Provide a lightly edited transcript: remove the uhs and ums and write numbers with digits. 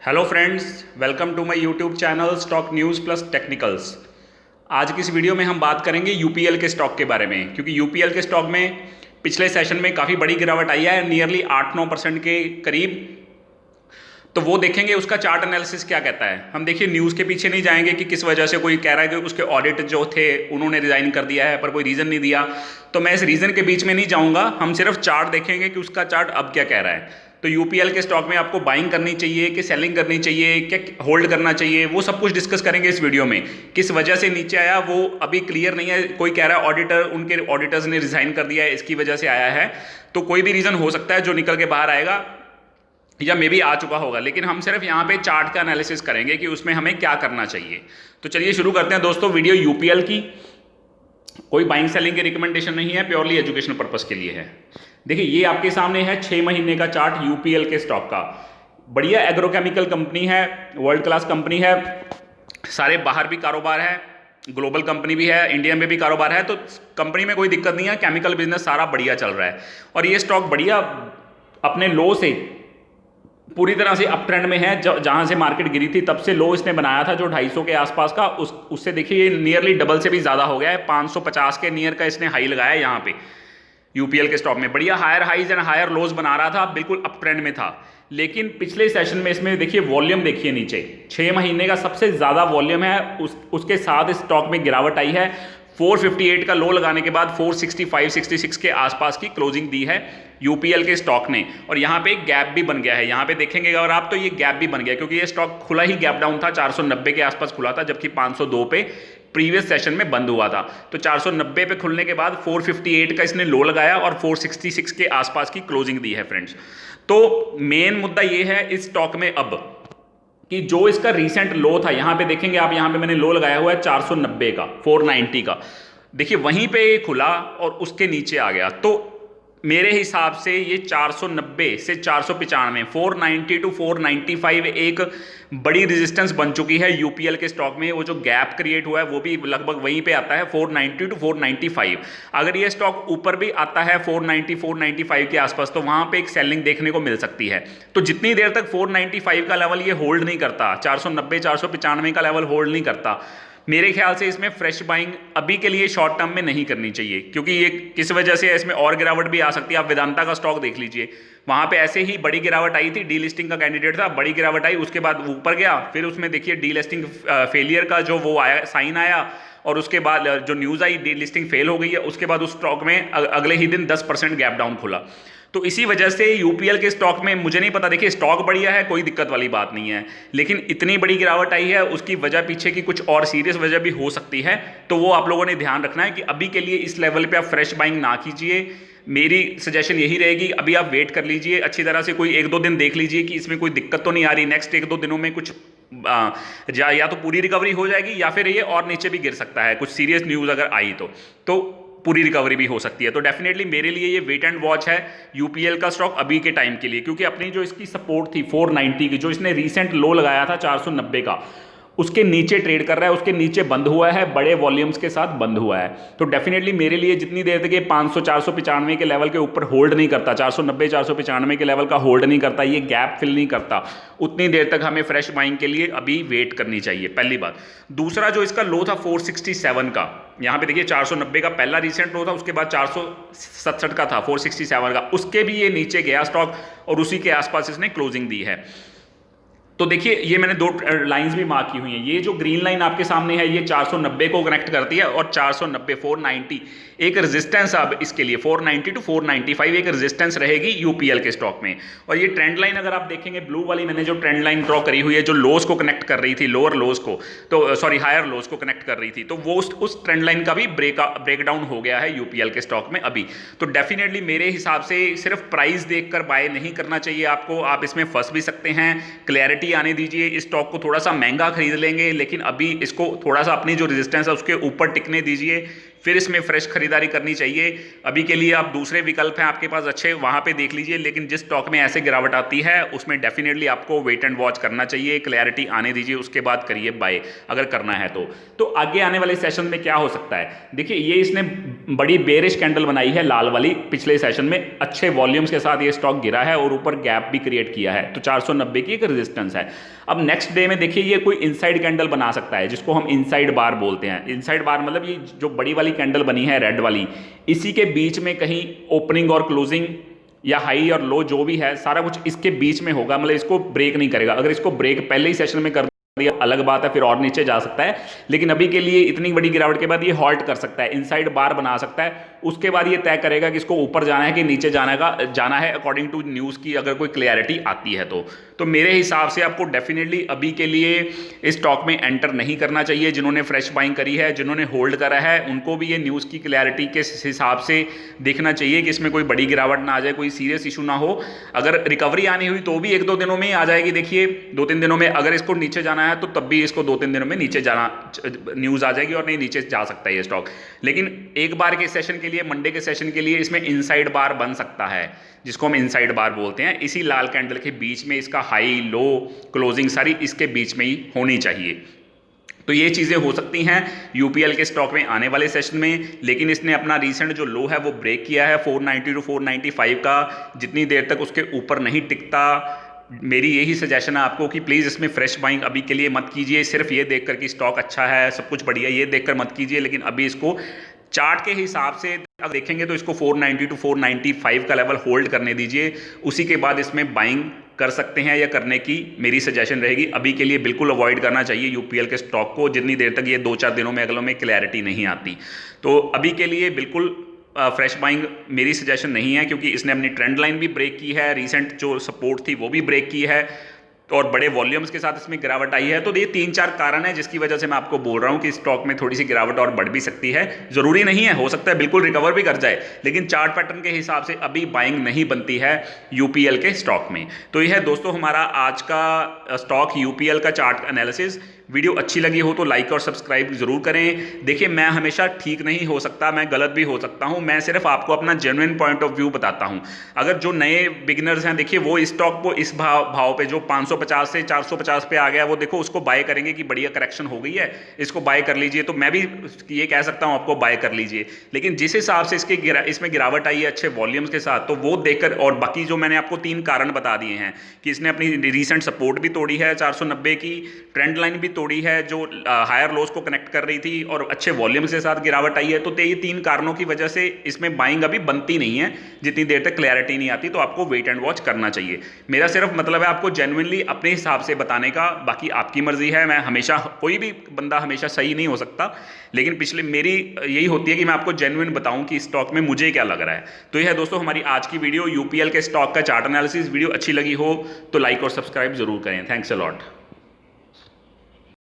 Hello friends, welcome to my YouTube channel stock news plus technicals. आज की इस video में हम बात करेंगे यूपीएल के स्टॉक के बारे में, क्योंकि यूपीएल के स्टॉक में पिछले सेशन में काफ़ी बड़ी गिरावट आई है, नियरली 8-9% के करीब। तो वो देखेंगे उसका चार्ट एनालिसिस क्या कहता है। हम देखिए न्यूज़ के पीछे नहीं जाएंगे कि किस वजह से कोई कह रहा है कि उसके ऑडिट जो थे उन्होंने रिजाइन कर दिया है, पर कोई रीज़न नहीं दिया। तो मैं इस रीज़न के बीच में नहीं जाऊंगा, हम सिर्फ चार्ट देखेंगे कि उसका चार्ट अब क्या कह रहा है। तो यूपीएल के स्टॉक में आपको बाइंग करनी चाहिए कि सेलिंग करनी चाहिए, क्या होल्ड करना चाहिए, वो सब कुछ डिस्कस करेंगे इस वीडियो में। किस वजह से नीचे आया वो अभी क्लियर नहीं है। कोई कह रहा है ऑडिटर, उनके ऑडिटर्स ने रिजाइन कर दिया है, इसकी वजह से आया है। तो कोई भी रीज़न हो सकता है जो निकल के बाहर आएगा, या मे भी आ चुका होगा, लेकिन हम सिर्फ यहाँ पे चार्ट का एनालिसिस करेंगे कि उसमें हमें क्या करना चाहिए। तो चलिए शुरू करते हैं दोस्तों वीडियो यूपीएल की। कोई बाइंग सेलिंग की रिकमेंडेशन नहीं है, प्योरली एजुकेशनल पर्पस के लिए है। देखिए ये आपके सामने है 6 महीने का चार्ट यूपीएल के स्टॉक का। बढ़िया एग्रोकेमिकल कंपनी है, वर्ल्ड क्लास कंपनी है, सारे बाहर भी कारोबार है, ग्लोबल कंपनी भी है, इंडिया में भी कारोबार है। तो कंपनी में कोई दिक्कत नहीं है, केमिकल बिजनेस सारा बढ़िया चल रहा है। और ये स्टॉक बढ़िया अपने लो से पूरी तरह से अप ट्रेंड में है। जहां से मार्केट गिरी थी तब से लो इसने बनाया था जो 250 के आसपास का, उससे देखिए ये नियरली डबल से भी ज़्यादा हो गया है। 550 के नियर का इसने हाई लगाया है यहाँ पे यूपीएल के स्टॉक में। बढ़िया higher highs and higher lows बना रहा था, बिल्कुल अप ट्रेंड में था। लेकिन पिछले सेशन में इसमें देखिए वॉल्यूम देखिए नीचे 6 महीने का सबसे ज़्यादा वॉल्यूम है। उसके साथ स्टॉक में गिरावट आई है। 458 का लो लगाने के बाद 465-66 के आसपास की क्लोजिंग दी है यूपीएल के स्टॉक ने। और यहाँ पे एक गैप भी बन गया है, यहाँ पे देखेंगे अगर आप तो ये गैप भी बन गया, क्योंकि ये स्टॉक खुला ही गैप डाउन था। 490 के आसपास खुला था, जबकि 502 पे प्रीवियस सेशन में बंद हुआ था। तो 490 पे खुलने के बाद 458 का इसने लो लगाया और 466 के आसपास की क्लोजिंग दी है फ्रेंड्स। तो मेन मुद्दा ये है इस स्टॉक में अब कि जो इसका रीसेंट लो था, यहां पे देखेंगे आप, यहां पे मैंने लो लगाया हुआ है 490 का, 490 का। देखिए वहीं पे खुला और उसके नीचे आ गया। तो मेरे हिसाब से ये 490 से 495, 490 टू 495 एक बड़ी रेजिस्टेंस बन चुकी है यूपीएल के स्टॉक में। वो जो गैप क्रिएट हुआ है वो भी लगभग वहीं पे आता है, 490 टू 495। अगर ये स्टॉक ऊपर भी आता है 490 495 के आसपास, तो वहां पे एक सेलिंग देखने को मिल सकती है। तो जितनी देर तक 495 का लेवल ये होल्ड नहीं करता, 490 495 का लेवल होल्ड नहीं करता, मेरे ख्याल से इसमें फ्रेश बाइंग अभी के लिए शॉर्ट टर्म में नहीं करनी चाहिए। क्योंकि ये किस वजह से इसमें और गिरावट भी आ सकती है। आप वेदांता का स्टॉक देख लीजिए, वहां पे ऐसे ही बड़ी गिरावट आई थी, डीलिस्टिंग का कैंडिडेट था, बड़ी गिरावट आई, उसके बाद ऊपर गया, फिर उसमें देखिए डीलिस्टिंग फेलियर का जो वो आया, साइन आया, और उसके बाद जो न्यूज़ आई डीलिस्टिंग फेल हो गई है, उसके बाद उस स्टॉक में अगले ही दिन 10% गैप डाउन खुला। तो इसी वजह से यूपीएल के स्टॉक में मुझे नहीं पता, देखिए स्टॉक बढ़िया है, कोई दिक्कत वाली बात नहीं है, लेकिन इतनी बड़ी गिरावट आई है, उसकी वजह पीछे की कुछ और सीरियस वजह भी हो सकती है। तो वो आप लोगों ने ध्यान रखना है कि अभी के लिए इस लेवल पे आप फ्रेश बाइंग ना कीजिए। मेरी सजेशन यही रहेगी, अभी आप वेट कर लीजिए अच्छी तरह से, कोई 1-2 दिन देख लीजिए कि इसमें कोई दिक्कत तो नहीं आ रही। नेक्स्ट 1-2 दिनों में कुछ या तो पूरी रिकवरी हो जाएगी, या फिर ये और नीचे भी गिर सकता है, कुछ सीरियस न्यूज़ अगर आई तो पूरी रिकवरी भी हो सकती है। तो डेफिनेटली मेरे लिए ये वेट एंड वॉच है यूपीएल का स्टॉक अभी के टाइम के लिए, क्योंकि अपनी जो इसकी सपोर्ट थी 490 की, जो इसने रीसेंट लो लगाया था 490 का, उसके नीचे ट्रेड कर रहा है, उसके नीचे बंद हुआ है, बड़े वॉल्यूम्स के साथ बंद हुआ है। तो डेफिनेटली मेरे लिए जितनी देर तक ये 500 495 के लेवल के ऊपर होल्ड नहीं करता, 490 495 के लेवल का होल्ड नहीं करता, ये गैप फिल नहीं करता, उतनी देर तक हमें फ्रेश बाइंग के लिए अभी वेट करनी चाहिए, पहली बात। दूसरा जो इसका लो था 467 का, यहाँ पे देखिए 490 का पहला रिसेंट लो था, उसके बाद 467 का था 467 का, उसके भी ये नीचे गया स्टॉक और उसी के आसपास इसने क्लोजिंग दी है। तो देखिए ये मैंने 2 लाइंस भी मार्क की हुई हैं। ये जो ग्रीन लाइन आपके सामने है ये 490 को कनेक्ट करती है, और 490 490 एक रेजिस्टेंस अब इसके लिए 490 टू 495 एक रेजिस्टेंस रहेगी यूपीएल के स्टॉक में। और ये ट्रेंड लाइन अगर आप देखेंगे, ब्लू वाली मैंने जो ट्रेंड लाइन ड्रॉ करी हुई है, जो लोज को कनेक्ट कर रही थी, लोअर लोज को, तो सॉरी हायर लोज को कनेक्ट कर रही थी, तो वो उस ट्रेंड लाइन का भी ब्रेकडाउन हो गया है यूपीएल के स्टॉक में अभी। तो डेफिनेटली मेरे हिसाब से सिर्फ प्राइस देखकर बाय नहीं करना चाहिए आपको, आप इसमें फंस भी सकते हैं। क्लैरिटी आने दीजिए, इस स्टॉक को थोड़ा सा महंगा खरीद लेंगे, लेकिन अभी इसको थोड़ा सा अपनी जो रेजिस्टेंस है उसके ऊपर टिकने दीजिए, फिर इसमें फ्रेश खरीदारी करनी चाहिए। अभी के लिए आप दूसरे विकल्प हैं आपके पास अच्छे, वहाँ पे देख लीजिए, लेकिन जिस स्टॉक में ऐसे गिरावट आती है उसमें डेफिनेटली आपको वेट एंड वॉच करना चाहिए, क्लैरिटी आने दीजिए, उसके बाद करिए बाय अगर करना है तो आगे आने वाले सेशन में क्या हो सकता है, देखिए ये इसने बड़ी बेरिश कैंडल बनाई है लाल वाली पिछले सेशन में, अच्छे वॉल्यूम्स के साथ ये स्टॉक गिरा है और ऊपर गैप भी क्रिएट किया है, तो 490 की एक रेजिस्टेंस है। अब नेक्स्ट डे में देखिए ये कोई इनसाइड कैंडल बना सकता है, जिसको हम इनसाइड बार बोलते हैं। इनसाइड बार मतलब ये जो बड़ी वाली कैंडल बनी है रेड वाली, इसी के बीच में कहीं ओपनिंग और क्लोजिंग या हाई और लो जो भी है सारा कुछ इसके बीच में होगा, मतलब इसको ब्रेक नहीं करेगा। अगर इसको ब्रेक पहले ही सेशन में कर दिया अलग बात है, फिर और नीचे जा सकता है, लेकिन अभी के लिए इतनी बड़ी गिरावट के बाद ये हॉल्ट कर सकता है, इनसाइड बार बना सकता है। उसके बाद ये तय करेगा कि इसको ऊपर जाना है कि नीचे जाना है अकॉर्डिंग टू न्यूज़ की अगर कोई क्लैरिटी आती है तो मेरे हिसाब से आपको डेफिनेटली अभी के लिए इस स्टॉक में एंटर नहीं करना चाहिए। जिन्होंने फ्रेश बाइंग करी है, जिन्होंने होल्ड करा है, उनको भी ये न्यूज़ की क्लैरिटी के हिसाब से देखना चाहिए कि इसमें कोई बड़ी गिरावट ना आ जाए, कोई सीरियस इशू ना हो। अगर रिकवरी आनी हुई तो भी 1-2 दिनों में ही आ जाएगी, देखिए 2-3 दिनों में। अगर इसको नीचे जाना है तो तब भी इसको 2-3 दिनों में नीचे जाना न्यूज़ आ जाएगी और नहीं नीचे जा सकता है ये स्टॉक। लेकिन एक बार के सेशन के लिए, मंडे के सेशन के लिए इसमें इनसाइड बार बन सकता है, जिसको हम इनसाइड बार बोलते हैं। इसी लाल कैंडल के बीच में इसका हाई लो क्लोजिंग सारी इसके बीच में ही होनी चाहिए। तो ये चीज़ें हो सकती हैं यूपीएल के स्टॉक में आने वाले सेशन में। लेकिन इसने अपना रीसेंट जो लो है वो ब्रेक किया है 490 to 495 का। जितनी देर तक उसके ऊपर नहीं टिकता, मेरी यही सजेशन है आपको कि प्लीज़ इसमें फ्रेश बाइंग अभी के लिए मत कीजिए। सिर्फ ये देखकर कि स्टॉक अच्छा है, सब कुछ बढ़िया, ये देखकर मत कीजिए। लेकिन अभी इसको चार्ट के हिसाब से अगर देखेंगे तो इसको 490 to 495 का लेवल होल्ड करने दीजिए, उसी के बाद इसमें बाइंग कर सकते हैं या करने की मेरी सजेशन रहेगी। अभी के लिए बिल्कुल अवॉइड करना चाहिए यूपीएल के स्टॉक को, जितनी देर तक ये 2-4 दिनों में अगलों में क्लैरिटी नहीं आती। तो अभी के लिए बिल्कुल फ्रेश बाइंग मेरी सजेशन नहीं है, क्योंकि इसने अपनी ट्रेंड लाइन भी ब्रेक की है, रीसेंट जो सपोर्ट थी वो भी ब्रेक की है, और बड़े वॉल्यूम्स के साथ इसमें गिरावट आई है। तो ये 3-4 कारण है जिसकी वजह से मैं आपको बोल रहा हूँ कि स्टॉक में थोड़ी सी गिरावट और बढ़ भी सकती है। जरूरी नहीं है, हो सकता है बिल्कुल रिकवर भी कर जाए, लेकिन चार्ट पैटर्न के हिसाब से अभी बाइंग नहीं बनती है यूपीएल के स्टॉक में। तो यह है दोस्तों हमारा आज का स्टॉक यूपीएल का चार्ट एनालिसिस। वीडियो अच्छी लगी हो तो लाइक और सब्सक्राइब जरूर करें। देखिए मैं हमेशा ठीक नहीं हो सकता, मैं गलत भी हो सकता हूं, मैं सिर्फ आपको अपना जेन्युइन पॉइंट ऑफ व्यू बताता हूं। अगर जो नए बिगिनर्स हैं, देखिए वो स्टॉक को इस भाव पे जो 550 से 450 पे आ गया, वो देखो उसको बाय करेंगे कि बढ़िया करेक्शन हो गई है, इसको बाय कर लीजिए। तो मैं भी ये कह सकता हूं आपको बाय कर लीजिए, लेकिन जिस हिसाब से इसमें गिरावट आई है अच्छे वॉल्यूम्स के साथ, तो वो देखकर, और बाकी जो मैंने आपको 3 कारण बता दिए हैं कि इसने अपनी रिसेंट सपोर्ट भी तोड़ी है 490 की, ट्रेंड लाइन भी तोड़ी है जो हायर लोस को कनेक्ट कर रही थी, और अच्छे वॉल्यूम के साथ गिरावट आई है। तो ये 3 कारणों की वजह से इसमें बाइंग अभी बनती नहीं है, जितनी देर तक क्लैरिटी नहीं आती। तो आपको वेट एंड वॉच करना चाहिए। मेरा सिर्फ मतलब है आपको जेन्युइनली अपने हिसाब से बताने का, बाकी आपकी मर्जी है। मैं हमेशा, कोई भी बंदा हमेशा सही नहीं हो सकता, लेकिन पिछले मेरी यही होती है कि मैं आपको जेन्युइन बताऊं कि स्टॉक में मुझे क्या लग रहा है। तो यह है दोस्तों हमारी आज की वीडियो यूपीएल के स्टॉक का चार्ट एनालिसिस। वीडियो अच्छी लगी हो तो लाइक और सब्सक्राइब जरूर करें। Thanks a lot.